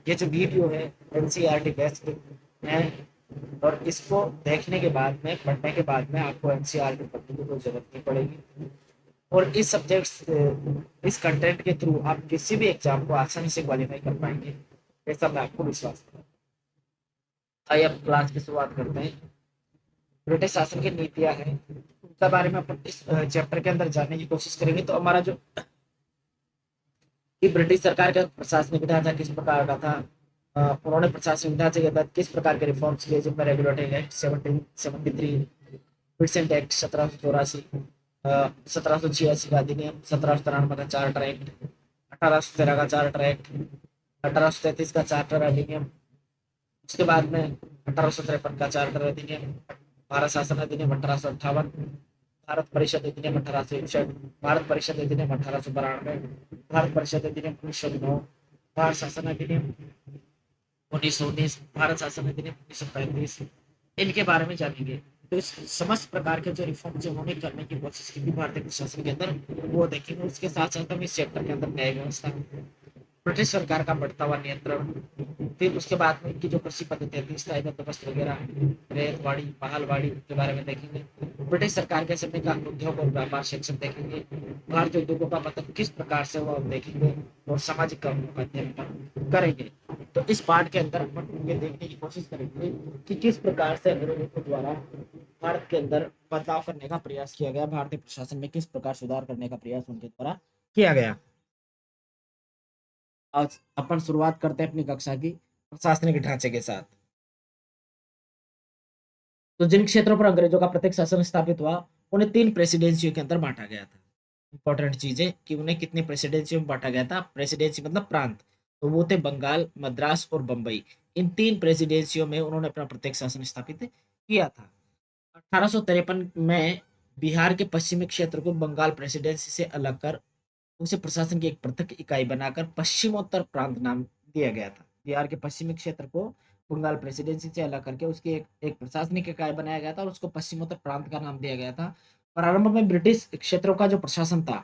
ये जो वीडियो है एनसीईआरटी बेस्ड है, और इसको देखने के बाद में, पढ़ने के बाद में आपको एनसीईआरटी पढ़ने की कोई जरूरत नहीं पड़ेगी, और इस सब्जेक्ट्स, इस कंटेंट के थ्रू आप किसी भी एग्जाम को आसानी से क्वालिफाई कर पाएंगे, ऐसा मैं आपको विश्वास करता हूँ। आइए अब क्लास की शुरुआत करते हैं। ब्रिटिश शासन की नीतियां हैं, उनके बारे में अपन इस चैप्टर के अंदर जानने की कोशिश करेंगे। तो हमारा जो कि ब्रिटिश सरकार का प्रशासनिक ढांचा किस प्रकार का था, उन्होंने प्रशासनिक ढांचे के तहत किस प्रकार के रिफॉर्म्स किए, जिनमें रेगुलेटिंग एक्ट 1773, प्रेसिडेंट एक्ट 1784, 1786 का अधिनियम, 1793 का चार्टर एक्ट, 1813 का चार्टर एक्ट, 1833 का चार्टर अधिनियम, उसके बाद में 1853 का चार्टर अधिनियम, भारत शासन अधिनियम 1858, भारत परिषद अधिनियम 1861, भारत परिषद अधिनियम 1892, भारत परिषद अधिनियम 1909, भारत शासन अधिनियम 1919, भारत शासन अधिनियम 1935, इनके बारे में जानेंगे। तो इस समस्त प्रकार के जो रिफॉर्म जो उन्होंने करने की कोशिश की थी भारतीय प्रशासन के अंदर, वो देखेंगे। उसके साथ साथ हम इस चैप्टर के अंदर न्याय व्यवस्था, ब्रिटिश सरकार का बढ़ता हुआ नियंत्रण, फिर उसके बाद में इनकी जो कृषि पद्धति थी, स्थायी बंदोबस्त वगैरह, रेतवाड़ी, पहालवाड़ी के बारे में देखेंगे। ब्रिटिश सरकार के समय का उद्योग और व्यापार सेक्शन देखेंगे। भारतीय उद्योगों का मतलब किस प्रकार से हुआ देखेंगे, और सामाजिक कानूनों का अध्ययन करेंगे। तो इस पार्ट के अंदर अपन ये देखने की कोशिश करेंगे कि किस प्रकार से अंग्रेजों के द्वारा भारत के अंदर बदलाव करने का प्रयास किया गया, भारतीय प्रशासन में किस प्रकार सुधार करने का प्रयास उनके द्वारा किया गया। आज अपन शुरुआत करते हैं अपनी कक्षा की प्रशासनिक ढांचे के साथ। तो जिन क्षेत्रों पर अंग्रेजों का प्रत्यक्ष शासन स्थापित हुआ, उन्हें 3 प्रेसिडेंसियों के अंदर बांटा गया था। इंपॉर्टेंट चीज है कि उन्हें कितनी प्रेसिडेंसियों में बांटा गया था। प्रेसिडेंसी मतलब प्रांत, तो वो थे बंगाल, मद्रास और बंबई। इन 3 प्रेसिडेंसियों में उन्होंने अपना प्रत्यक्ष शासन स्थापित किया था। 1853 में बिहार के पश्चिमी क्षेत्र को बंगाल प्रेसिडेंसी से अलग कर उसे प्रशासन की एक पृथक इकाई बनाकर पश्चिमोत्तर प्रांत नाम दिया गया था। बिहार के पश्चिमी क्षेत्र को बंगाल प्रेसिडेंसी से अलग करके उसकी एक प्रशासनिक इकाई बनाया गया था, और उसको पश्चिमोत्तर प्रांत का नाम दिया गया था। प्रारंभ में ब्रिटिश क्षेत्रों का जो प्रशासन था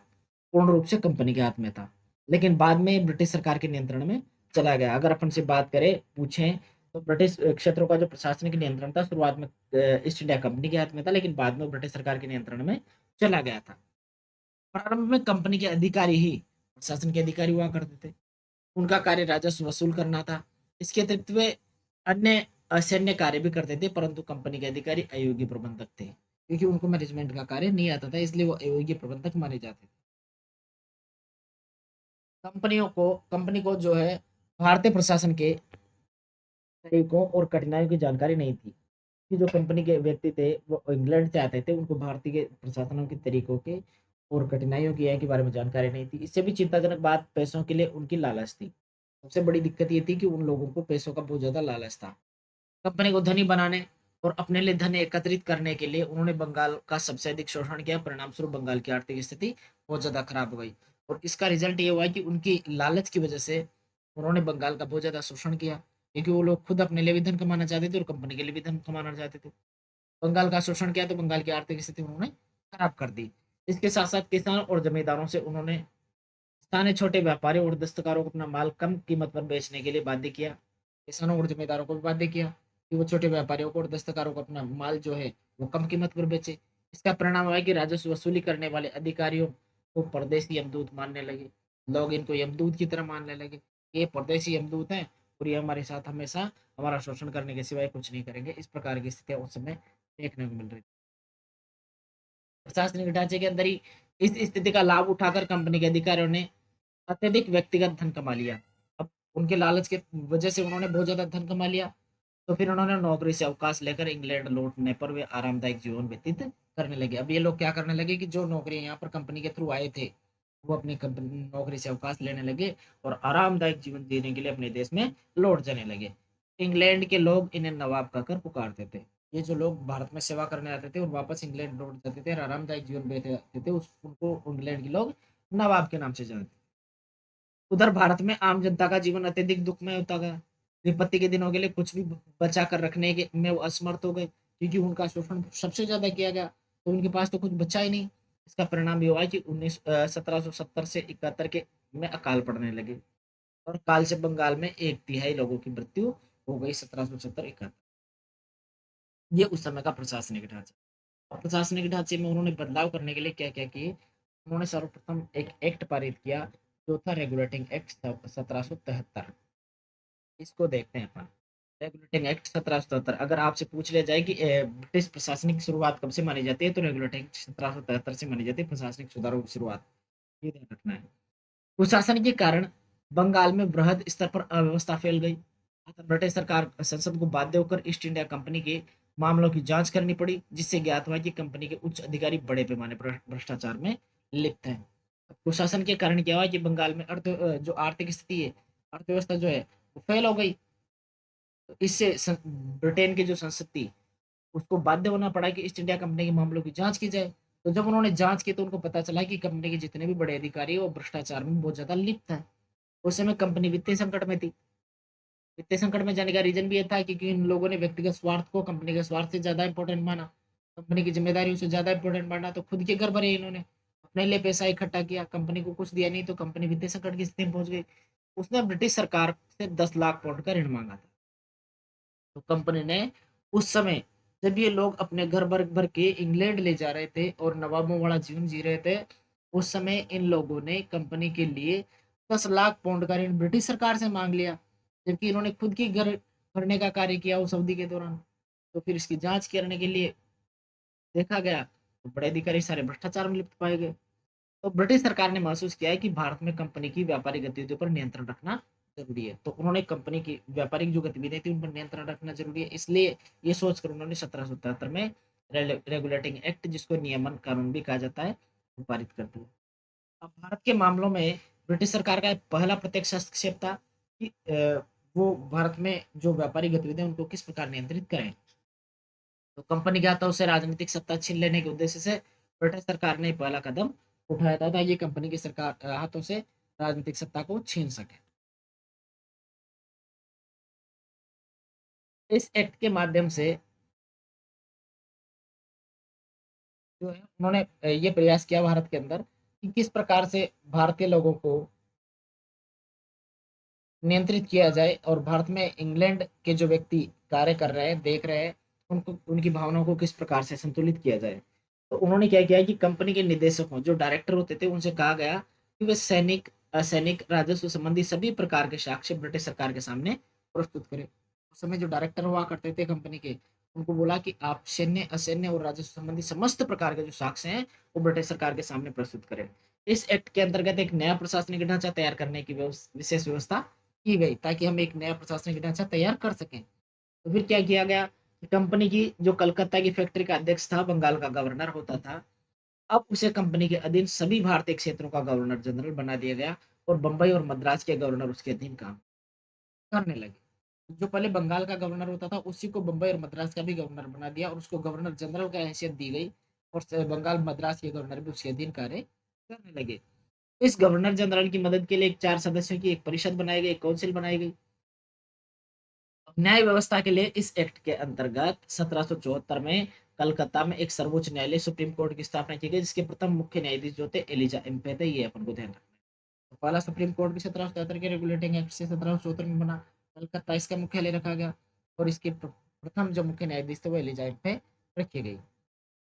पूर्ण रूप से कंपनी के हाथ में था, लेकिन बाद में ब्रिटिश सरकार के नियंत्रण में चला गया। अगर अपन से बात करें, पूछें, तो ब्रिटिश क्षेत्रों का जो प्रशासनिक नियंत्रण था शुरुआत में ईस्ट इंडिया कंपनी के हाथ में था, लेकिन बाद में ब्रिटिश सरकार के नियंत्रण में चला गया था। प्रारंभ में कंपनी के अधिकारी ही प्रशासन के अधिकारी हुआ करते थे। उनका कार्य राजस्व वसूल करना था। इसके अतिरिक्त वे अन्य असैन्य कार्य भी करते थे, परंतु कंपनी के अधिकारी अयोग्य प्रबंधक थे, क्योंकि उनको मैनेजमेंट का कार्य नहीं आता था, इसलिए वो अयोग्य प्रबंधक माने जाते थे। कंपनी को जो है भारतीय प्रशासन के तरीकों और कठिनाइयों की जानकारी नहीं थी, कि जो कंपनी के व्यक्ति थे वो इंग्लैंड से आते थे, उनको भारतीय के प्रशासनों के तरीकों के और कठिनाइयों की है के बारे में जानकारी नहीं थी। इससे भी चिंताजनक बात पैसों के लिए उनकी लालच थी। सबसे बड़ी दिक्कत ये थी कि उन लोगों को पैसों का बहुत ज्यादा लालच था। कंपनी को धनी बनाने और अपने लिए धन एकत्रित करने के लिए उन्होंने बंगाल का सबसे अधिक शोषण किया। परिणाम स्वरूप बंगाल की आर्थिक स्थिति बहुत ज्यादा खराब हो गई, और इसका रिजल्ट ये हुआ कि उनकी लालच की वजह से उन्होंने बंगाल का बहुत ज्यादा शोषण किया, क्योंकि वो लोग खुद अपने लिए भी धन कमाना चाहते थे और कंपनी के लिए भी धन कमाना चाहते थे। बंगाल का शोषण किया तो बंगाल की आर्थिक स्थिति उन्होंने खराब कर दी। इसके साथ साथ किसान और जमींदारों से उन्होंने स्थानीय छोटे व्यापारियों और दस्तकारों को अपना माल कम कीमत पर बेचने के लिए बाध्य किया। किसानों और जमींदारों को भी बाध्य किया कि वो छोटे व्यापारियों को और दस्तकारों को अपना माल जो है वो कम कीमत पर बेचे। इसका परिणाम हुआ कि राजस्व वसूली करने वाले अधिकारियों को परदेसी यमदूत मानने लगे। लोग इनको यमदूत की तरह मानने लगे, ये परदेसी यमदूत हैं और ये हमारे साथ हमेशा हमारा शोषण करने के सिवाय कुछ नहीं करेंगे। इस प्रकार की स्थितियां उस समय देखने को मिल रही थी। प्रशासनिक ढांचे के अंदर ही इस स्थिति का लाभ उठाकर कंपनी के अधिकारियों ने अत्यधिक व्यक्तिगत धन कमा लिया। अब उनके लालच के वजह से उन्होंने बहुत ज्यादा धन कमा लिया, तो फिर उन्होंने नौकरी से अवकाश लेकर इंग्लैंड लौटने पर वे आरामदायक जीवन व्यतीत करने लगे। अब ये लोग क्या करने लगे कि जो नौकरी यहाँ पर कंपनी के थ्रू आए थे, वो अपनी कंपनी नौकरी से अवकाश लेने लगे और आरामदायक जीवन जीने के लिए अपने देश में लौट जाने लगे। इंग्लैंड के लोग इन्हें नवाब कहकर पुकारते थे। ये जो लोग भारत में सेवा करने आते थे और वापस इंग्लैंड लौट जाते थे और आरामदायक जीवन व्यतीत थे, उस उनको इंग्लैंड के लोग नवाब के नाम से जानते। उधर भारत में आम जनता का जीवन अत्यधिक दुखमय होता गया। विपत्ति के दिनों के लिए कुछ भी बचा कर रखने के में वो असमर्थ हो गए, क्योंकि उनका शोषण सबसे ज्यादा किया गया, तो उनके पास तो कुछ बचा ही नहीं। इसका परिणाम ये हुआ कि 1770 से 71 के में अकाल पड़ने लगे। और काल से बंगाल में 1/3 लोगों की मृत्यु हो गई 1770-71। ये उस समय का प्रशासनिक ढांचा। और प्रशासनिक ढांचे में उन्होंने बदलाव करने के लिए क्या-क्या किए? उन्होंने सर्वप्रथम एक एक्ट पारित किया, जो था रेगुलेटिंग एक्ट 1773। इसको देखते हैं अपन। रेगुलेटिंग एक्ट 1773, अगर आपसे पूछ लिया जाए कि ब्रिटिश प्रशासनिक की शुरुआत कब से मानी जाती है, तो रेगुलेटिंग एक्ट 1773 से मानी जाती है प्रशासनिक सुधारों की शुरुआत। ये ध्यान रखना है। कुशासन के कारण बंगाल में बृहद स्तर पर अव्यवस्था फैल गई। अतः ब्रिटिश सरकार संसद को बाध्य होकर ईस्ट इंडिया कंपनी के मामलों की जांच करनी पड़ी, जिससे ज्ञात हुआ कि कंपनी के उच्च अधिकारी बड़े पैमाने पर भ्रष्टाचार में लिप्त हैं। कुशासन के कारण क्या हुआ कि बंगाल में जो आर्थिक स्थिति है, अर्थव्यवस्था जो है, वो फेल हो गई। तो इससे ब्रिटेन की जो संसद थी, उसको बाध्य होना पड़ा कि ईस्ट इंडिया कंपनी के मामलों की जांच की जाए। तो जब उन्होंने जांच की, तो उनको पता चला कि कंपनी के जितने भी बड़े अधिकारी हैं, वो भ्रष्टाचार में बहुत ज्यादा लिप्त है। उस समय कंपनी वित्तीय संकट में थी। वित्तीय संकट में जाने का रीजन भी ये था क्योंकि इन लोगों ने व्यक्तिगत स्वार्थ को कंपनी के स्वार्थ से ज्यादा इंपॉर्टेंट माना, कंपनी की जिम्मेदारियों से ज्यादा इंपॉर्टेंट माना। तो खुद के घर भरे इन्होंने, अपने लिए पैसा इकट्ठा किया, कंपनी को कुछ दिया नहीं, तो कंपनी वित्तीय संकट की स्थिति में पहुंच गई। उसने ब्रिटिश सरकार से 10 लाख पाउंड का ऋण मांगा था। तो कंपनी ने उस समय, जब ये लोग अपने घर भर भर के इंग्लैंड ले जा रहे थे और नवाबों वाला जीवन जी रहे थे, उस समय इन लोगों ने कंपनी के लिए 10 लाख पाउंड का ऋण ब्रिटिश सरकार से मांग लिया, जबकि इन्होंने खुद की घर भरने का कार्य किया उस अवधि के दौरान। तो फिर इसकी जांच करने के लिए देखा गया, तो बड़े अधिकारी सारे भ्रष्टाचार में लिप्त पाए गए। तो ब्रिटिश सरकार ने महसूस किया है कि भारत में कंपनी की व्यापारिक गतिविधियों पर नियंत्रण रखना जरूरी है। तो उन्होंने कंपनी की व्यापारिक जो गतिविधियां थी, उन पर नियंत्रण रखना जरूरी है। इसलिए ये सोचकर उन्होंने 1777 में रेगुलेटिंग एक्ट, जिसको नियमन कानून भी कहा जाता है, वो पारित कर दिया। अब भारत के मामलों में ब्रिटिश सरकार का पहला प्रत्यक्ष हस्तक्षेप था कि वो भारत में जो व्यापारिक गतिविधियां, उनको किस प्रकार नियंत्रित करें। तो कंपनी क्या था, उसे राजनीतिक सत्ता छीन लेने के उद्देश्य से ब्रिटिश सरकार ने पहला कदम उठाया था, ये कंपनी की सरकार हाथों से राजनीतिक सत्ता को छीन सके। इस एक्ट के माध्यम से जो है, उन्होंने ये प्रयास किया भारत के अंदर कि किस प्रकार से भारतीय लोगों को नियंत्रित किया जाए, और भारत में इंग्लैंड के जो व्यक्ति कार्य कर रहे हैं, देख रहे हैं, उनको, उनकी भावनाओं को किस प्रकार से संतुलित किया जाए। तो उन्होंने क्या किया कि कंपनी के निदेशकों, जो डायरेक्टर होते थे, उनसे कहा गया कि वे सैनिक, असैनिक, राजस्व संबंधी सभी प्रकार के साक्ष्य ब्रिटिश सरकार के सामने प्रस्तुत करें। उस समय जो डायरेक्टर हुआ करते थे कंपनी के, उनको बोला कि आप सैन्य, असैन्य और राजस्व संबंधी समस्त प्रकार के जो साक्ष्य हैं, वो ब्रिटिश सरकार के सामने प्रस्तुत करें। इस एक्ट के अंतर्गत एक नया प्रशासनिक ढांचा तैयार करने की विशेष व्यवस्था की गई, ताकि हम एक नया प्रशासनिक ढांचा तैयार कर सकें। तो फिर क्या किया गया कि कंपनी की जो कलकत्ता की फैक्ट्री का अध्यक्ष था, बंगाल का गवर्नर होता था, अब उसे कंपनी के अधीन सभी भारतीय क्षेत्रों का गवर्नर जनरल बना दिया गया, और बंबई और मद्रास के गवर्नर उसके अधीन काम करने लगे। जो पहले बंगाल का गवर्नर होता था, उसी को बंबई और मद्रास का भी गवर्नर बना दिया, और उसको गवर्नर जनरल का हैसियत दी गई, और बंगाल मद्रास के गवर्नर भी उसके अधीन कार्य करने लगे। इस गवर्नर जनरल की मदद के लिए एक 4 सदस्यों की एक परिषद बनाई गई, एक काउंसिल बनाई गई। न्याय व्यवस्था के लिए इस एक्ट के अंतर्गत 1774 में कलकत्ता में एक सर्वोच्च न्यायालय, सुप्रीम कोर्ट की स्थापना की गई, जिसके प्रथम मुख्य न्यायाधीश जो थे एलिजा एम्पे थे। ये अपन को ध्यान रखना है। तो पहला सुप्रीम कोर्ट भी 1777 के रेगुलेटिंग एक्ट से 1774 में बना। कलकत्ता इसका मुख्यालय रखा गया, और इसके प्रथम जो मुख्य न्यायाधीश थे, वो एलिजा एम्पे रखी गई।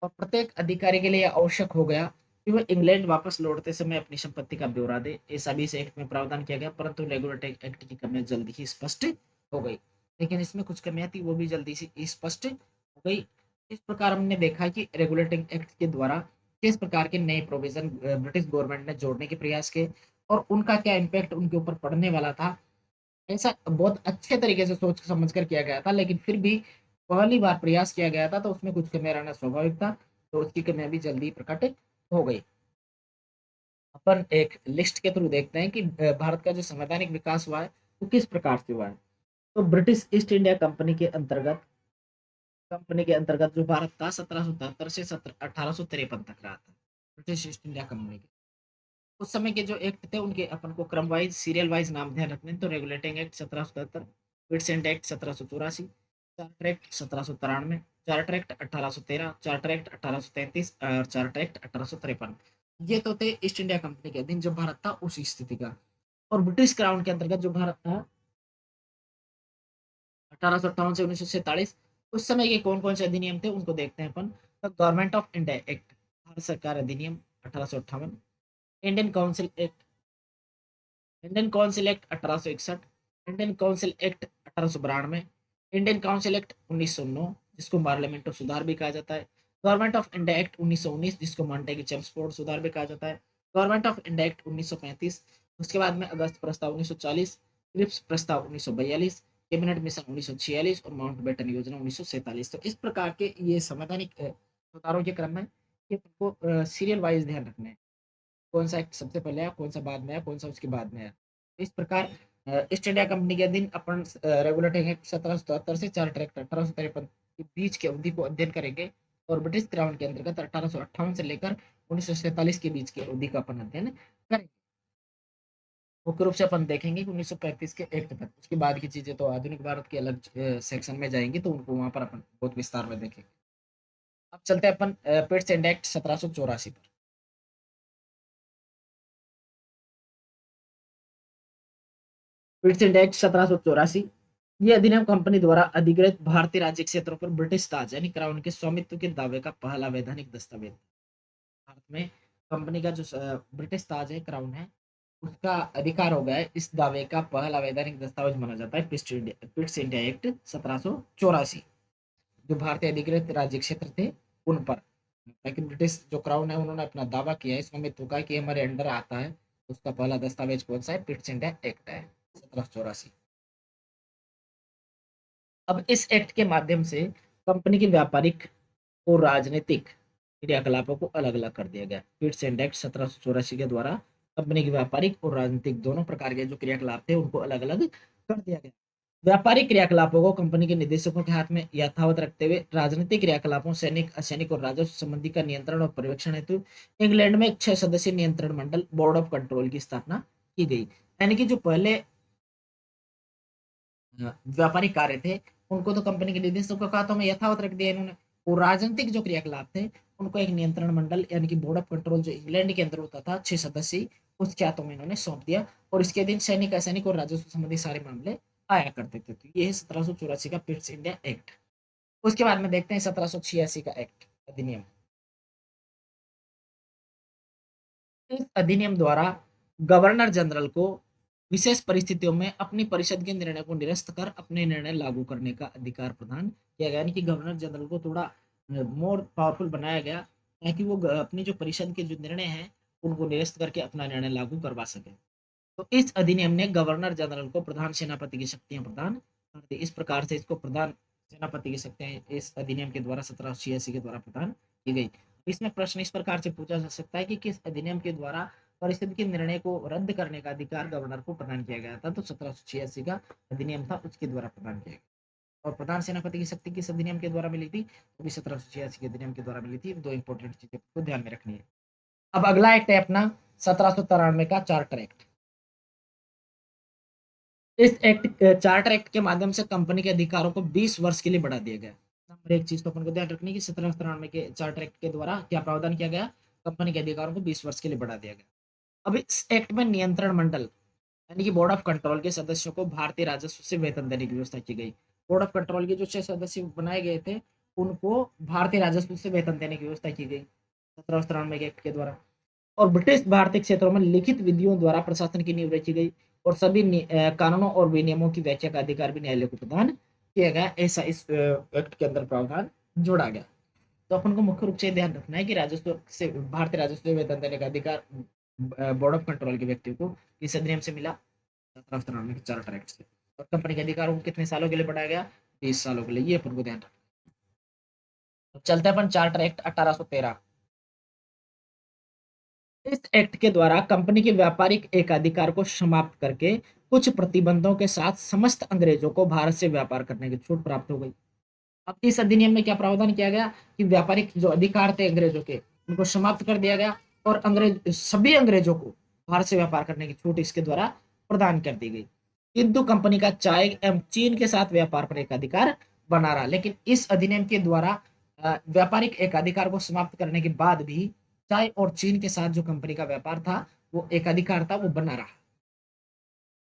और प्रत्येक अधिकारी के लिए आवश्यक हो गया कि वह इंग्लैंड वापस लौटते समय अपनी संपत्ति का ब्यौरा दे। ऐसा भी इस एक्ट में प्रावधान किया गया, परंतु रेगुलेटिंग एक्ट की कमियां जल्दी ही स्पष्ट हो गई। लेकिन इसमें कुछ कमियां थी, वो भी जल्दी से स्पष्ट हो गई। इस प्रकार हमने देखा कि रेगुलेटिंग एक्ट के द्वारा किस प्रकार के नए प्रोविजन ब्रिटिश गवर्नमेंट ने जोड़ने के प्रयास किए, और उनका क्या इम्पैक्ट उनके ऊपर पड़ने वाला था। ऐसा बहुत अच्छे तरीके से सोच समझ कर किया गया था, लेकिन फिर भी पहली बार प्रयास किया गया था, तो उसमें कुछ कमियां रहना स्वाभाविक था। तो उसकी कमियां भी जल्दी प्रकट हो गई। अपन एक लिस्ट के थ्रू देखते हैं कि भारत का जो संवैधानिक विकास हुआ है, वो किस प्रकार से हुआ है। तो ब्रिटिश ईस्ट इंडिया कंपनी के अंतर्गत जो भारत था, 1777 से 1853 तक रहा था, ब्रिटिश ईस्ट इंडिया कंपनी के। उस समय के जो एक्ट थे, उनके अपन को क्रम वाइज, सीरियल वाइज नाम ध्यान रखने हैं। तो regulating act 1777, Pitt's act 1784, charter act 1793, charter act 1813, charter act 1833 और चार्टर एक्ट 1853। ये तो थे ईस्ट इंडिया कंपनी के अधीन जब भारत था उस स्थिति का। और ब्रिटिश क्राउन के अंतर्गत जो भारत था 1858 से 1947, उस समय के कौन कौन से अधिनियम थे उनको देखते हैं अपन। तो government of India act, Bharat सरकार अधिनियम 1858, Indian council act, Indian council act 1861, Indian council act 1892, Indian council act 1909 जिसको पार्लियामेंट ऑफ सुधार भी कहा जाता है, गवर्नमेंट ऑफ इंडिया एक्ट 1919 जिसको मॉन्टेगी चेम्सफोर्ड सुधार भी कहा जाता है, गवर्नमेंट ऑफ इंडिया एक्ट 1935, उसके बाद में अगस्त प्रस्ताव 1940, क्रिप्स प्रस्ताव 1942, कैबिनेट मिशन 1946 और माउंटबेटन योजना 1947। तो इस प्रकार के ये संवैधानिक सुधारों के क्रम में ये आपको सीरियल वाइज ध्यान रखना है, कौन सा एक्ट सबसे पहले आया, कौन सा बाद में आया, कौन सा उसके बाद में आया। इस प्रकार ईस्ट इंडिया कंपनी के अधीन अपन रेगुलेटिंग एक्ट 1777 से चार्टर एक्ट 1853 के बीच की अवधि को अध्ययन करेंगे, और ब्रिटिश क्राउन के अंतर्गत 1858 से लेकर 1947 के बीच की अवधि का अपन अध्ययन करेंगे। मुख्य रूप से अपन देखेंगे कि 1935 के एक्ट तक, उसके बाद की चीजें तो आधुनिक भारत के अलग सेक्शन में जाएंगी, तो उनको वहां पर अपन बहुत विस्तार में देखेंगे। अब चलते हैं अपन पिट्स एंड एक्ट 1784 पर। पिट्स एंड एक्ट 1784, ये अधिनियम कंपनी द्वारा अधिकृत भारतीय राज्य क्षेत्रों पर ब्रिटिश ताज यानी क्राउन के स्वामित्व के दावे का पहला वैधानिक दस्तावेज। भारत में कंपनी का जो ब्रिटिश ताज है, क्राउन है, उसका अधिकार हो गया है, इस दावे का पहला वैधानिक दस्तावेज माना जाता है पिट्स इंडिया एक्ट 1784, जो भारतीय अधिकृत राज्य क्षेत्र थे उन पर, ताकि ब्रिटिश जो क्राउन है उन्होंने अपना दावा किया है स्वामित्व का कि हमारे अंडर आता है, उसका पहला दस्तावेज कौन सा है, पिट्स इंडिया एक्ट है 1784। अब इस एक्ट के माध्यम से कंपनी के व्यापारिक और राजनीतिक क्रियाकलापों को अलग अलग कर दिया गया। पिट्स एंड एक्ट 1784 के द्वारा कंपनी के व्यापारिक और राजनीतिक दोनों प्रकार के जो क्रियाकलाप थे उनको अलग अलग कर दिया गया। व्यापारिक क्रियाकलापों को कंपनी के निदेशकों के हाथ में यथावत रखते हुए राजनीतिक क्रियाकलापों, सैनिक, असैनिक और राजस्व संबंधी का नियंत्रण और पर्यवेक्षण हेतु इंग्लैंड में एक 6 सदस्यीय नियंत्रण मंडल बोर्ड ऑफ कंट्रोल की स्थापना की गई। यानी कि जो पहले व्यापारिक कार्य थे उनको तो कंपनी के निदेशकों के हाथों में यथावत रख दिया इन्होंने, और राजनीतिक जो क्रियाकलाप थे उनको एक नियंत्रण मंडल यानी कि बोर्ड ऑफ कंट्रोल जो इंग्लैंड के अंदर होता था 6 सदस्यीय, उसके हाथों में इन्होंने सौंप दिया, और इसके अधीन सैनिक, असैनिक और राजस्व संबंधी सारे मामले आया करते थे। तो ये है 1784 का पिट्स इंडिया एक्ट। उसके बाद में देखते हैं 1786 का एक्ट अधिनियम। इस अधिनियम द्वारा गवर्नर जनरल को विशेष परिस्थितियों में अपनी परिषद के निर्णय को निरस्त कर अपने निर्णय लागू करने का अधिकार प्रदान किया गया, यानी कि गवर्नर जनरल को थोड़ा मोर पावरफुल बनाया गया, ताकि वो अपनी जो परिषद के जो निर्णय हैं उनको निरस्त करके अपना निर्णय लागू करवा सके। तो इस अधिनियम ने गवर्नर जनरल को प्रधान सेनापति की शक्तियां प्रदान कर दी। इस प्रकार से इसको प्रधान सेनापति की शक्तियां इस अधिनियम के द्वारा 1786 के द्वारा प्रदान की गई। इसमें प्रश्न इस प्रकार से पूछा जा सकता है कि किस अधिनियम के द्वारा परिषद के निर्णय को रद्द करने का अधिकार गवर्नर को प्रदान किया गया था। तो 1786 का अधिनियम था, उसके द्वारा प्रदान किया गया। और प्रधान सेनापति की शक्ति किस अधिनियम के द्वारा मिली थी, तो भी 1786 के अधिनियम के द्वारा मिली थी। दो इंपॉर्टेंट चीजें को ध्यान में रखनी है। अब अगला एक्ट है अपना 1793 का चार्टर एक्ट। इस एक्ट चार्टर एक्ट के माध्यम से कंपनी के अधिकारों को 20 वर्ष के लिए बढ़ा दिया गया। नंबर एक चीज तो अपन को ध्यान रखनी है कि 1793 के चार्टर एक्ट के द्वारा क्या प्रावधान किया गया, कंपनी के अधिकारों को 20 वर्ष के लिए बढ़ा दिया गया। अब इस एक्ट में नियंत्रण मंडल यानी कि बोर्ड ऑफ कंट्रोल के सदस्यों को भारतीय राजस्व से वेतन देने की व्यवस्था की गई। बोर्ड ऑफ कंट्रोल के जो 6 सदस्य बनाए गए थे उनको भारतीय राजस्व से वेतन देने की व्यवस्था की गई 1793 के एक्ट के द्वारा। और ब्रिटिश भारतीय क्षेत्रों में लिखित विधियों द्वारा प्रशासन की नींव रखी गई, और सभी कानूनों और विनियमों की व्याख्या का अधिकार भी न्यायालय को प्रदान किया गया। ऐसा इस एक्ट के अंदर प्रावधान जोड़ा गया। तो अपन को मुख्य रूप से ध्यान रखना है कि राजस्व से भारतीय राजस्व से वेतन देने का अधिकार बोर्ड ऑफ कंट्रोल के व्यक्तियों को इस अधिनियम से मिला 1793 के चार्टर एक्ट से। और कंपनी के अधिकारों को कितने सालों के लिए बढ़ाया गया, 20 सालों के लिए। ये अपन को ध्यान रखना। तो चलते हैं अपन चार्टर एक्ट 1813। इस एक्ट के द्वारा कंपनी के व्यापारिक एकाधिकार को समाप्त करके कुछ प्रतिबंधों के साथ समस्त अंग्रेजों को भारत से व्यापार करने की छूट प्राप्त हो गई। अब इस अधिनियम में क्या प्रावधान किया गया कि व्यापारिक जो अधिकार थे अंग्रेजों के उनको समाप्त कर दिया गया, और सभी अंग्रेजों को भारत से व्यापार करने की छूट इसके द्वारा प्रदान कर दी गई। किंतु कंपनी का चाय एवं चीन के साथ व्यापार पर एकाधिकार बना रहा। लेकिन इस अधिनियम के द्वारा व्यापारिक एकाधिकार को समाप्त करने के बाद भी चाय और चीन के साथ जो कंपनी का व्यापार था, वो एकाधिकार था, वो बना रहा।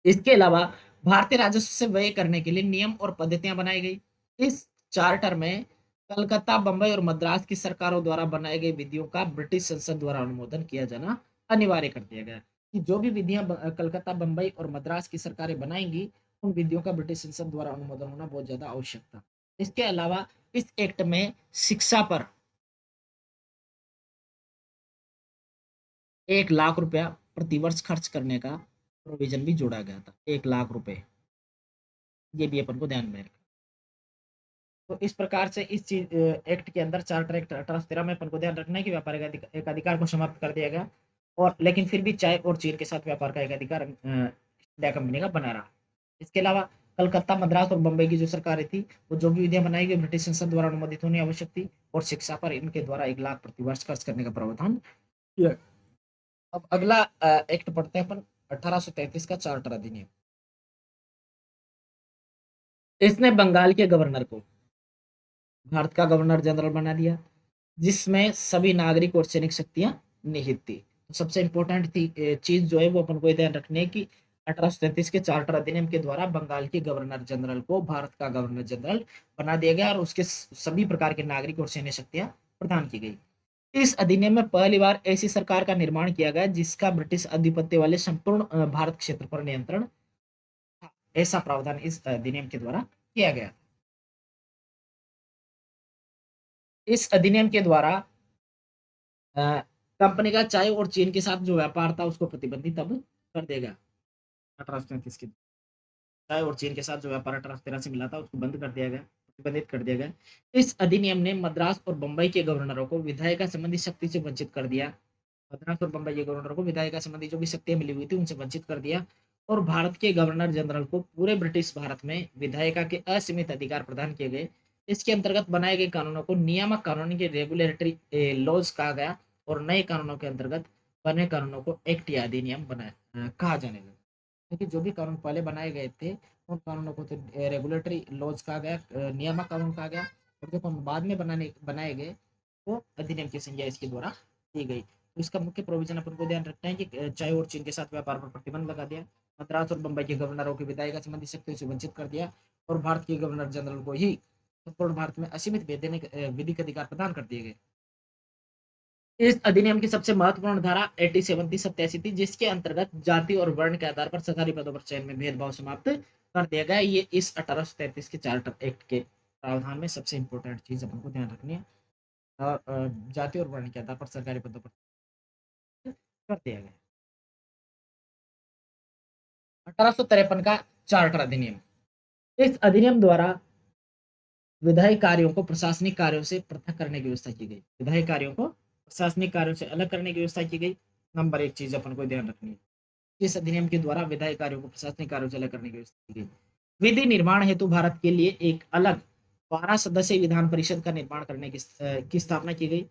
इसके अलावा भारतीय राजस्व से व्यय करने के लिए नियम और पद्धतियां बनाई गई। इस चार्टर में कलकत्ता, बंबई और मद्रास की सरकारों द्वारा बनाई गई विधियों का ब्रिटिश संसद द्वारा अनुमोदन किया जाना अनिवार्य कर दिया गया कि जो भी विधियां कलकत्ता, बंबई और मद्रास की सरकारें बनाएंगी, उन विधियों का ब्रिटिश संसद द्वारा अनुमोदन होना बहुत ज्यादा आवश्यक था। इसके अलावा इस एक्ट में शिक्षा पर 1 लाख रुपया प्रतिवर्ष खर्च करने का प्रोविजन भी जोड़ा गया था। 1 लाख रुपए, ये भी अपन को ध्यान में रखना। तो इस प्रकार से इस चीज एक्ट के अंदर, चार्टर एक्ट 1813 में अपन को ध्यान रखना है कि व्यापार एक अधिकार को समाप्त कर दिया गया, और लेकिन फिर भी चाय और चीन के साथ व्यापार का एक अधिकार इंडिया कंपनी का बना रहा। इसके अलावा कलकत्ता, मद्रास और बंबई की जो सरकारें थी, वो जो भी विधियां बनाई गई ब्रिटिश संसद द्वारा अनुमोदित होनी आवश्यक थी, और शिक्षा पर इनके द्वारा 1 लाख प्रतिवर्ष खर्च करने का प्रावधान किया। अब अगला एक्ट पढ़ते हैं अपन, 1833 का चार्टर अधिनियम। इसने बंगाल के गवर्नर को भारत का गवर्नर जनरल बना दिया, जिसमें सभी नागरिक और सैनिक शक्तियां निहित थी। तो सबसे इंपॉर्टेंट थी चीज जो है वो अपन को ध्यान रखनी है कि 1833 के चार्टर अधिनियम के द्वारा बंगाल के गवर्नर जनरल को भारत का गवर्नर जनरल बना दिया गया, और उसके सभी प्रकार के नागरिक और सैन्य शक्तियां प्रदान की गई। इस अधिनियम में पहली बार ऐसी सरकार का निर्माण किया गया जिसका ब्रिटिश आधिपत्य वाले संपूर्ण भारत क्षेत्र पर नियंत्रण था। ऐसा प्रावधान इस अधिनियम के द्वारा किया गया। इस अधिनियम के द्वारा अ, कंपनी का चाय और चीन के साथ जो व्यापार था उसको प्रतिबंधित अब कर देगा। 1833 के चाय और चीन के साथ जो व्यापार 1813 से मिला था उसको बंद कर दिया गया, प्रतिबंधित कर दिया गया। इस अधिनियम ने मद्रास और बंबई के गवर्नरों को विधायिका संबंधी शक्ति से वंचित कर दिया। मद्रास और बंबई के गवर्नर को विधायिका संबंधी जो भी शक्तियां मिली हुई थी उनसे वंचित कर दिया, और भारत के गवर्नर जनरल को पूरे ब्रिटिश भारत में विधायिका के असीमित अधिकार प्रदान किए गए। इसके अंतर्गत बनाए गए कानूनों को नियामक कानून के रेगुलेटरी लॉज कहा गया, और नए कानूनों के अंतर्गत बने कानूनों को एक्ट या अधिनियम कहा जाने लगा। क्योंकि जो भी कानून पहले बनाए गए थे उन कानूनों को तो रेगुलेटरी लॉज कहा गया, नियामक कानून कहा गया, और जो बाद में बनाए गए वो अधिनियम की संज्ञा इसके द्वारा दी गई। तो इसका मुख्य प्रोविजन अपन को ध्यान रखना है कि चाय और चीन के साथ व्यापार पर प्रतिबंध लगा दिया, मद्रास और बंबई के गवर्नरों की विधायिका संबंधी शक्तियों से वंचित कर दिया, और भारत के गवर्नर जनरल को ही संपूर्ण भारत में असीमित विधिक अधिकार प्रदान कर दिए गए। इस अधिनियम की सबसे महत्वपूर्ण धारा 87 थी, 87 थी, जिसके अंतर्गत जाति और वर्ण के आधार पर सरकारी पदों पर चयन में भेदभाव समाप्त कर दिया गया। ये इस 1833 के चार्टर एक्ट के प्रावधान में सबसे इंपॉर्टेंट चीज अपन को ध्यान रखनी है, और जाति और वर्ण के आधार पर सरकारी पदों पर कर दिया गया। 1853 का चार्टर अधिनियम। इस अधिनियम द्वारा विधायी कार्यों को प्रशासनिक कार्यों से पृथक करने की व्यवस्था की गई। विधायी कार्यों को प्रशासनिक कार्यों से अलग करने की व्यवस्था की गई। नंबर एक चीज अपन को ध्यान रखनी है, इस अधिनियम के द्वारा विधायी कार्यों को प्रशासनिक कार्यों से अलग करने की व्यवस्था की गई। विधि निर्माण हेतु भारत के लिए एक अलग 12 सदस्यीय विधान परिषद का निर्माण करने की स्थापना की गई।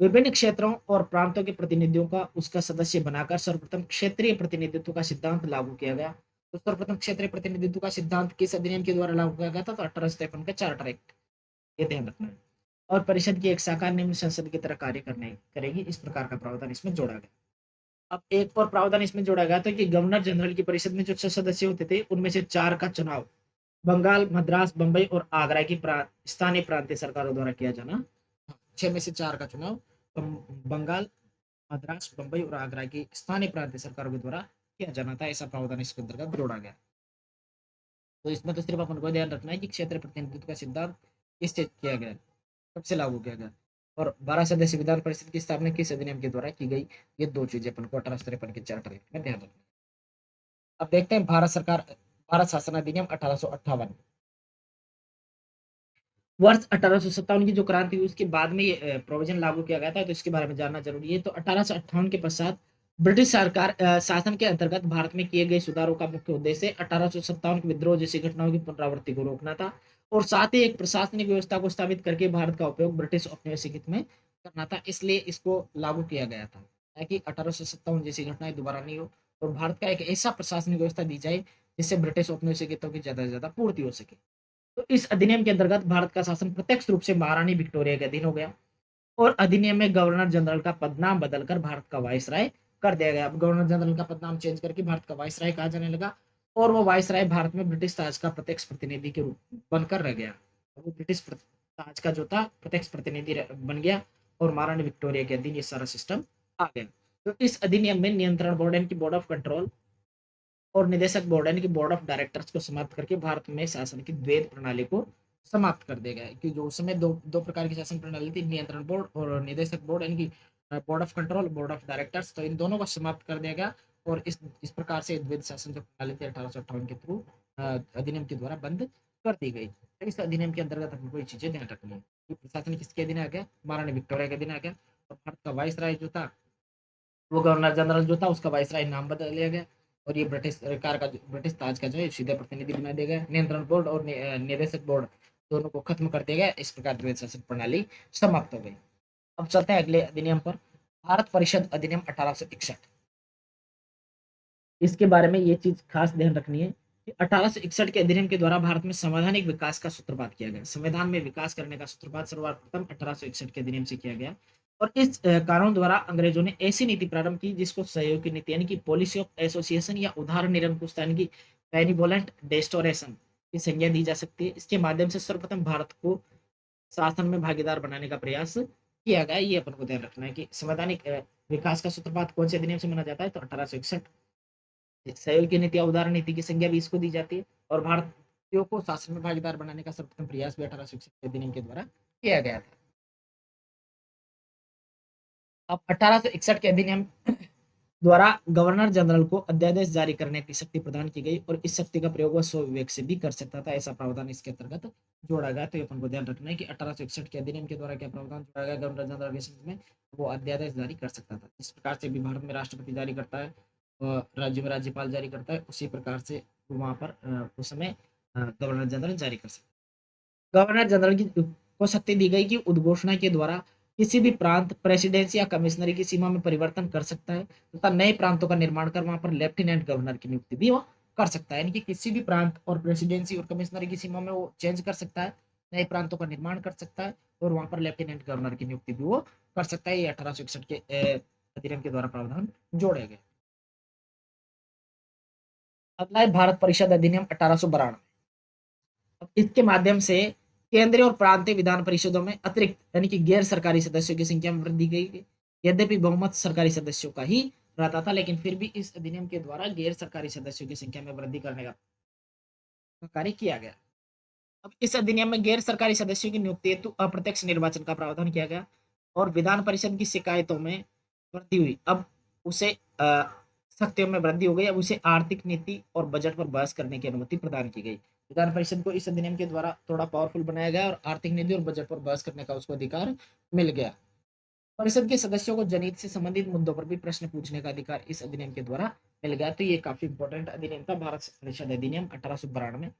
विभिन्न क्षेत्रों और प्रांतों के प्रतिनिधियों का उसका सदस्य बनाकर सर्वप्रथम क्षेत्रीय प्रतिनिधित्व का सिद्धांत लागू किया गया। तो सर्वप्रथम क्षेत्रीय प्रतिनिधित्व का सिद्धांत किस अधिनियम के द्वारा लागू किया गया था? तो 1853 का चार्टर एक्ट, ये ध्यान रखना है। और परिषद की एक शाखा निम्न संसद की तरह कार्य करने करेगी, इस प्रकार का प्रावधान इसमें जोड़ा गया। अब एक और प्रावधान इसमें जोड़ा गया था कि गवर्नर जनरल की परिषद में जो 6 सदस्य होते थे उनमें से 4 का चुनाव बंगाल, मद्रास, बंबई और आगरा की स्थानीय प्रांतीय सरकारों द्वारा किया जाना। 6 में से 4 का चुनाव बंगाल, मद्रास, बंबई और आगरा की स्थानीय प्रांतीय सरकारों के द्वारा किया जाना था। ऐसा प्रावधान इसके अंतर्गत जोड़ा गया। तो इसमें तो सिर्फ अपन को ध्यान रखना है कि क्षेत्र प्रतिनिधित्व का सिद्धांत किससे किया गया, कब से लागू किया गया, और 12 सदस्य विधान परिषद की स्थापना किस अधिनियम के द्वारा की गई। ये 2 चीजें अपन को 1853 के चार्टर एक्ट में ध्यान रखना है। अब देखते हैं भारत शासन अधिनियम 1858। वर्ष 1857 की जो क्रांति हुई उसके बाद में ये प्रोविजन लागू किया गया था, तो इसके बारे में जानना जरूरी है। तो 1858 के पश्चात ब्रिटिश सरकार शासन के अंतर्गत भारत में किए गए सुधारों का मुख्य उद्देश्य 1857 के विद्रोह जैसी घटनाओं की पुनरावृत्ति को रोकना था, और साथ ही एक प्रशासनिक व्यवस्था को स्थापित करके भारत का उपयोग ब्रिटिश औपनिवेशिक हित में करना था। इसलिए इसको लागू किया गया था ताकि 1857 जैसी घटनाएं दोबारा नहीं हो, और भारत का एक ऐसा प्रशासनिक व्यवस्था दी जाए जिससे ब्रिटिश औपनिवेशिक हितों की ज्यादा से ज्यादा पूर्ति हो सके। तो इस अधिनियम के अंतर्गत भारत का शासन प्रत्यक्ष रूप से महारानी विक्टोरिया के अधीन हो गया, और अधिनियम में गवर्नर जनरल का पदनाम बदलकर भारत का वायसराय कर दिया गया। अब गवर्नर जनरल का पदनाम चेंज करके भारत का वायसराय कहा जाने लगा, और वो वायसराय भारत में ब्रिटिश ताज का प्रत्यक्ष प्रतिनिधि के रूप बनकर रह गया। वो ब्रिटिश ताज का जो था प्रत्यक्ष प्रतिनिधि बन गया और महारानी विक्टोरिया के अधीन ये सारा सिस्टम आ गया। तो इस अधिनियम में नियंत्रण बोर्ड यानी कि बोर्ड ऑफ कंट्रोल और निदेशक बोर्ड यानी कि बोर्ड ऑफ डायरेक्टर्स को समाप्त करके भारत में शासन की द्वैध प्रणाली को समाप्त कर दिया गया कि जो उस समय दो दो प्रकार की शासन प्रणाली थी, नियंत्रण बोर्ड और निदेशक बोर्ड यानी कि board of control, board of directors, तो इन दोनों को समाप्त कर दिया गया और इस प्रकार से द्वैध शासन जो प्रणाली थी 1858 के थ्रू अधिनियम के द्वारा बंद कर दी गई। तो इस अधिनियम के अंतर्गत हमको कोई चीजें ध्यान रखनी है कि प्रशासन किसके अधीन आ गया, महारानी विक्टोरिया के अधीन आ गया और भारत का वाइसराय जो था वो गवर्नर जनरल जो था उसका वाइसराय नाम बदल दिया गया और ये ब्रिटिश सरकार का ब्रिटिश ताज का जो है सीधे प्रतिनिधि बना दिया गया। नियंत्रण बोर्ड और निदेशक बोर्ड दोनों को खत्म कर दिया गया। इस प्रकार द्वैध शासन प्रणाली समाप्त हो गई। अब चलते हैं अगले अधिनियम पर, भारत परिषद अधिनियम 1861। इसके बारे में ये चीज खास ध्यान रखनी है कि 1861 के अधिनियम के द्वारा भारत में संवैधानिक विकास का सूत्रपात किया गया। संविधान में विकास करने का सूत्रपात सर्वप्रथम 1861 के अधिनियम से किया गया और इस कानून द्वारा अंग्रेजों ने ऐसी नीति प्रारंभ की जिसको सहयोग की नीति यानी कि पॉलिसी ऑफ एसोसिएशन या उदार निरंकुशता यानी कि बेनिवोलेंट डेस्टोरेशन की संज्ञा दी जा सकती है। इसके माध्यम से सर्वप्रथम भारत को शासन में भागीदार बनाने का प्रयास किया गया। ये अपन को ध्यान रखना है कि संवैधानिक विकास का सूत्रपात कौन से अधिनियम से माना जाता है, तो 1861। सहयोग की नीति उदार नीति की संज्ञा भी इसको दी जाती है और भारतीयों को शासन में भागीदार बनाने का सर्वप्रथम प्रयास भी 1861 के अधिनियम के द्वारा किया गया था। अब 1861 के अधिनियम द्वारा गवर्नर जनरल को अध्यादेश जारी करने की शक्ति प्रदान की गई और इस शक्ति का प्रयोग वह स्व विवेक से भी कर सकता था। ऐसा प्रावधान इसके अंतर्गत जोड़ा गया। तो अपन को ध्यान रखना है कि 1861 के अधिनियम के द्वारा क्या प्रावधान जोड़ा गया, गवर्नर जनरल के संबंध में वो अध्यादेश जारी कर सकता था। इस प्रकार से भी भारत में राष्ट्रपति जारी करता है और राज्य में राज्यपाल जारी करता है, उसी प्रकार से वहां पर उस समय गवर्नर जनरल जारी कर सकता है। गवर्नर जनरल की को शक्ति दी गई कि उद्घोषणा के द्वारा किसी भी प्रांत प्रेसिडेंसी या कमिश्नरी की सीमा में परिवर्तन कर सकता है तथा नए प्रांतों का निर्माण कर वहां पर लेफ्टिनेंट गवर्नर की नियुक्ति भी वो कर सकता है। यानी कि किसी भी प्रांत और प्रेसिडेंसी और कमिश्नरी की सीमा में वो चेंज कर सकता है, नए प्रांतों का निर्माण कर सकता है और वहां पर लेफ्टिनेंट गवर्नर की नियुक्ति भी वो कर सकता है। ये 1861 के अधिनियम के द्वारा प्रावधान जोड़े गए। अगला है भारत परिषद अधिनियम 1892। अब इसके माध्यम से केंद्रीय और प्रांतीय विधान परिषदों में अतिरिक्त यानी कि गैर सरकारी सदस्यों की संख्या में वृद्धि गई। यद्यपि बहुमत सरकारी सदस्यों का ही रहता था, लेकिन फिर भी इस अधिनियम के द्वारा गैर सरकारी सदस्यों की संख्या में वृद्धि करने का कार्य किया गया। अब इस अधिनियम में गैर सरकारी सदस्यों की नियुक्ति हेतु अप्रत्यक्ष निर्वाचन का प्रावधान किया गया और विधान परिषद की शिकायतों में वृद्धि हुई। अब उसे शक्तियों में वृद्धि हो गई। अब उसे आर्थिक नीति और बजट पर बहस करने की अनुमति प्रदान की गई। विधान परिषद को इस अधिनियम के द्वारा थोड़ा पावरफुल बनाया गया और आर्थिक नीति और बजट पर बहस करने का उसको अधिकार मिल गया। परिषद के सदस्यों को जनहित से संबंधित मुद्दों पर भी प्रश्न पूछने का अधिकार इस अधिनियम के द्वारा मिल गया। तो ये काफी इंपॉर्टेंट अधिनियम था, भारत परिषद अधिनियम 1892।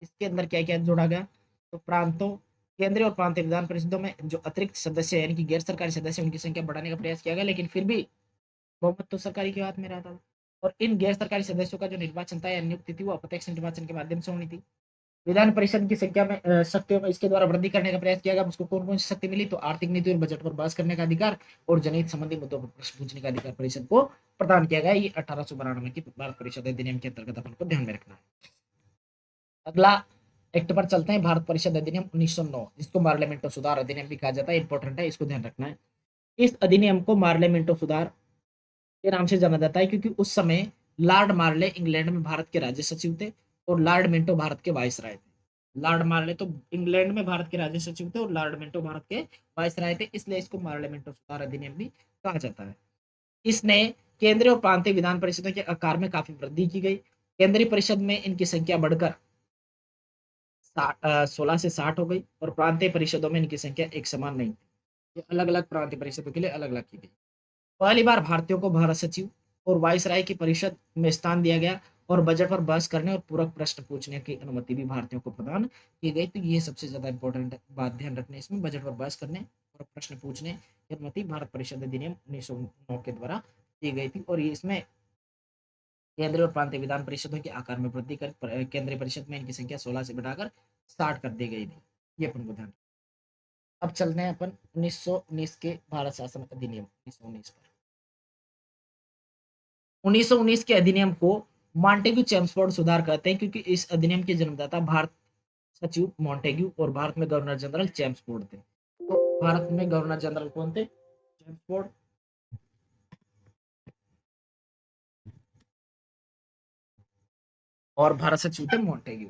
इसके अंदर क्या क्या जोड़ा गया, तो प्रांतों, केंद्रीय और प्रांतीय विधान परिषदों में जो अतिरिक्त सदस्य यानी कि गैर सरकारी सदस्य उनकी संख्या बढ़ाने का प्रयास किया गया, लेकिन फिर भी बहुमत तो सरकारी के हाथ में रहता था। और इन गैर सरकारी सदस्यों का जो निर्वाचन था या नियुक्ति थी वो अप्रत्यक्ष निर्वाचन के माध्यम से होनी थी। विधान परिषद की संख्या में शक्तियों में इसके द्वारा वृद्धि करने का प्रयास किया गया। उसको कौन कौन सी शक्ति मिली, तो आर्थिक नीति और बजट पर बहस करने का अधिकार और जनहित संबंधी मुद्दों पर प्रश्न पूछने का अधिकार परिषद को प्रदान किया गया। ये 1892 की भारत परिषद अधिनियम के अंतर्गत अपन को ध्यान में रखना है। अगला एक्ट पर चलते हैं, भारत परिषद अधिनियम 1909, जिसको मार्लियामेंटो सुधार अधिनियम भी कहा जाता है। इंपॉर्टेंट है, इसको ध्यान रखना है। इस अधिनियम को मार्लियामेंटो सुधार के नाम से जाना जाता है क्योंकि उस समय लॉर्ड मार्ले इंग्लैंड में भारत के राज्य सचिव थे और लॉर्ड मिंटो भारत के वायसराय थे। लॉर्ड मार्ले तो इंग्लैंड में भारत के राज्य सचिव थे और लॉर्ड मिंटो भारत के वायसराय थे, इसलिए इसको मार्लियामेंटो सुधार अधिनियम भी कहा जाता है। इसने केंद्रीय और प्रांतीय विधान परिषदों के आकार में काफी वृद्धि की गई। केंद्रीय परिषद में इनकी संख्या बढ़कर 16 से 60 हो गई और प्रांतीय परिषदों में इनकी संख्या एक समान नहीं थी। ये अलग अलग प्रांतीय परिषदों के लिए अलग अलग की गई। पहली बार भारतीयों को भारत सचिव और वायसराय की परिषद में स्थान दिया गया और बजट पर बहस करने और पूरक प्रश्न पूछने की अनुमति भी भारतीयों को प्रदान की गई। तो ये सबसे ज्यादा इंपॉर्टेंट बात ध्यान रखने, इसमें बजट पर बहस करने और प्रश्न पूछने की अनुमति भारत परिषद अधिनियम 1909 के द्वारा दी गई थी। और ये इसमें केंद्रीय और प्रांतीय विधान परिषदों के आकार में वृद्धि कर केंद्रीय परिषद में इनकी संख्या 16 से बढ़ाकर 60 कर दी गई थी। ये अपन को ध्यान। अब चलते हैं अपन 1919 के भारत शासन अधिनियम 1919 पर। 1919 के अधिनियम को मॉन्टेग्यू चेम्सफोर्ड सुधार कहते हैं क्योंकि इस अधिनियम के जन्मदाता भारत सचिव मॉन्टेग्यू और भारत में गवर्नर जनरल चेम्सफोर्ड थे। तो भारत में गवर्नर जनरल कौन थे? चेम्सफोर्ड। और भारत सचिव थे मॉन्टेग्यू।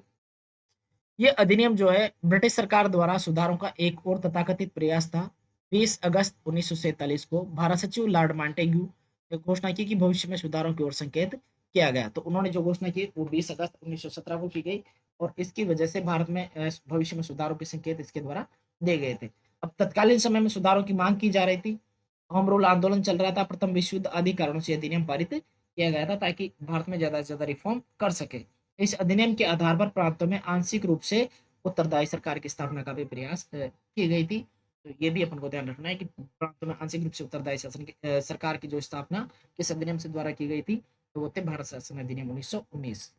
ये अधिनियम जो है ब्रिटिश सरकार द्वारा सुधारों का एक और तथाकथित प्रयास था। 20 अगस्त 1947 को भारत सचिव लॉर्ड मॉन्टेग्यू ने घोषणा की कि भविष्य में सुधारों की ओर संकेत किया गया। तो उन्होंने जो घोषणा की वो 20 अगस्त 1917 को की गई और इसकी वजह से भारत में भविष्य में सुधारों के संकेत इसके द्वारा दिए गए थे। अब तत्कालीन समय में सुधारों की मांग की जा रही थी। होम रूल आंदोलन चल रहा था, प्रथम विश्व युद्ध आदि कारणों से अधिनियम पारित किया गया था ताकि भारत में ज्यादा से ज्यादा रिफॉर्म कर सके। इस अधिनियम के आधार पर प्रांतों में आंशिक रूप से उत्तरदायी सरकार की स्थापना का भी प्रयास की गई थी। तो ये भी अपन को ध्यान रखना है कि प्रांतों में आंशिक रूप से उत्तरदायी शासन की सरकार की जो स्थापना किस अधिनियम से द्वारा की गई थी, तो वो थे भारत शासन अधिनियम 1919।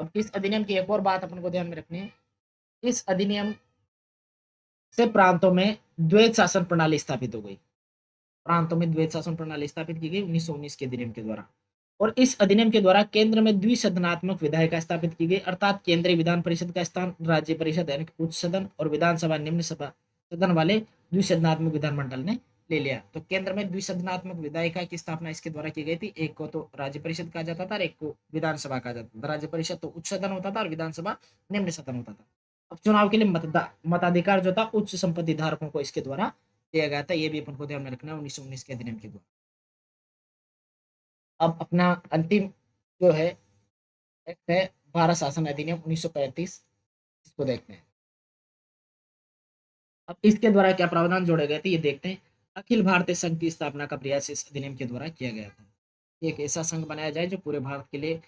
अब इस अधिनियम की एक और बात अपन को ध्यान में रखनी है। इस अधिनियम से प्रांतों में द्वैत शासन प्रणाली स्थापित हो गई। प्रांतों में द्वैत शासन प्रणाली स्थापित की गई 1919 के अधिनियम के द्वारा। और इस अधिनियम के द्वारा केंद्र में द्विसदनात्मक विधायिका स्थापित की गई, अर्थात केंद्रीय विधान परिषद का स्थान राज्य परिषद यानी कि उच्च सदन और विधानसभा निम्न सभा सदन वाले द्विसदनात्मक विधानमंडल ने ले लिया। तो केंद्र में द्विसदनात्मक विधायिका की स्थापना इसके द्वारा की गई थी। एक को तो राज्य परिषद कहा जाता था और एक को विधानसभा कहा जाता था। राज्य परिषद तो उच्च सदन होता था और विधानसभा निम्न सदन होता था। अब चुनाव के लिए मताधिकार जो था उच्च संपत्ति धारकों को इसके द्वारा दिया गया था। ये भी अपन को ध्यान में रखना है 1919 के अधिनियम के द्वारा। अब अपना अंतिम जो है एक्ट है भारत शासन अधिनियम 1935। इसको देखते हैं। अब इसके द्वारा क्या प्रावधान जोड़े गए थे ये देखते हैं। अखिल भारतीय संघ की स्थापना का प्रयास इस अधिनियम के द्वारा किया गया था। एक ऐसा संघ बनाया जाए जो पूरे भारत के लिए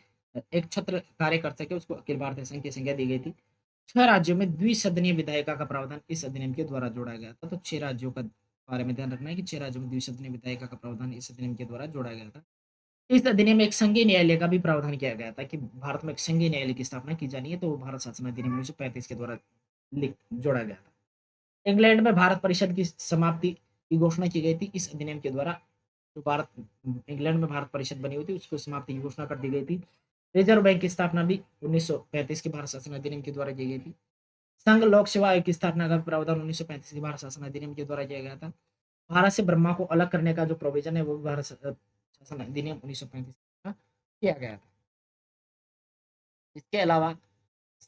एक छत्र कार्य कर सके, उसको अखिल भारतीय संघ की संज्ञा दी गई थी। 6 राज्यों में द्विसदनीय विधायिका का प्रावधान इस अधिनियम के द्वारा जोड़ा गया था। तो 6 राज्यों का बारे में ध्यान रखना है कि 6 राज्यों में द्विसदनीय विधायिका का प्रावधान इस अधिनियम के द्वारा जोड़ा गया था। इस अधिनियम में एक संघीय न्यायालय का भी प्रावधान किया गया था कि भारत में एक संघीय न्यायालय की स्थापना की जानी है। तो वो भारत शासन अधिनियम 1935 के द्वारा लिख जोड़ा गया था। इंग्लैंड में भारत परिषद की समाप्ति की घोषणा की गई थी इस अधिनियम के द्वारा। जो भारत इंग्लैंड में भारत परिषद बनी हुई थी उसको समाप्ति की घोषणा कर दी गई थी। रिजर्व बैंक की स्थापना भी 1935 के भारत शासन अधिनियम के द्वारा की गई थी। संघ लोक सेवा आयोग की स्थापना का प्रावधान 1935 के भारत शासन अधिनियम के द्वारा किया गया था। भारत से ब्रह्मा को अलग करने का जो प्रोविजन है वो भी भारत शासन अधिनियम 1935 का किया गया था। इसके अलावा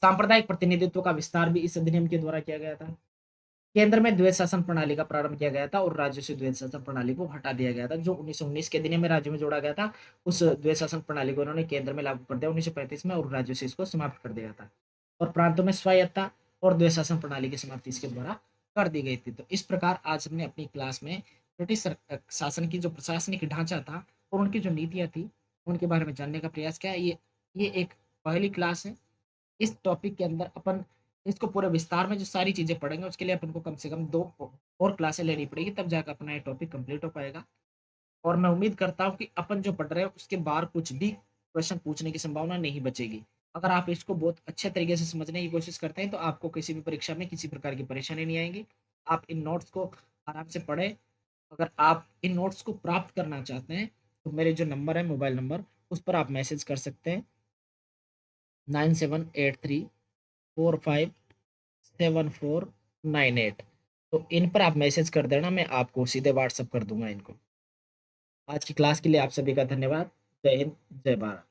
सांप्रदायिक प्रतिनिधित्व का विस्तार भी इस अधिनियम के द्वारा किया गया था। केंद्र में द्वैत शासन प्रणाली का प्रारंभ किया गया था और राज्यों से द्वैत शासन प्रणाली को हटा दिया गया था। जो 1919 के अधिनियम में राज्यों में जोड़ा गया था उस द्वैत शासन प्रणाली को उन्होंने केंद्र में लागू कर दिया 1935 में और राज्यों से इसको समाप्त कर दिया था। और प्रांतों में स्वायत्ता और द्वैत शासन प्रणाली की समाप्ति इसके द्वारा कर दी गई थी। तो इस प्रकार आज हमने अपनी क्लास में ब्रिटिश शासन की जो प्रशासनिक ढांचा था और उनकी जो नीतियां थी उनके बारे में जानने का प्रयास किया। ये एक पहली क्लास है। इस टॉपिक के अंदर अपन इसको पूरे विस्तार में जो सारी चीजें पढ़ेंगे उसके लिए अपन को कम से कम 2 और क्लासें लेनी पड़ेगी, तब जाकर अपना ये टॉपिक कंप्लीट हो पाएगा। और मैं उम्मीद करता हूँ कि अपन जो पढ़ रहे हैं उसके बाहर कुछ भी क्वेश्चन पूछने की संभावना नहीं बचेगी। अगर आप इसको बहुत अच्छे तरीके से समझने की कोशिश करते हैं तो आपको किसी भी परीक्षा में किसी प्रकार की परेशानी नहीं आएगी। आप इन नोट्स को आराम से पढ़ें। अगर आप इन नोट्स को प्राप्त करना चाहते हैं तो मेरे जो नंबर है मोबाइल नंबर उस पर आप मैसेज कर सकते हैं 9783457498। तो इन पर आप मैसेज कर देना, मैं आपको सीधे व्हाट्सअप कर दूंगा इनको। आज की क्लास के लिए आप सभी का धन्यवाद। जय हिंद, जय भारत।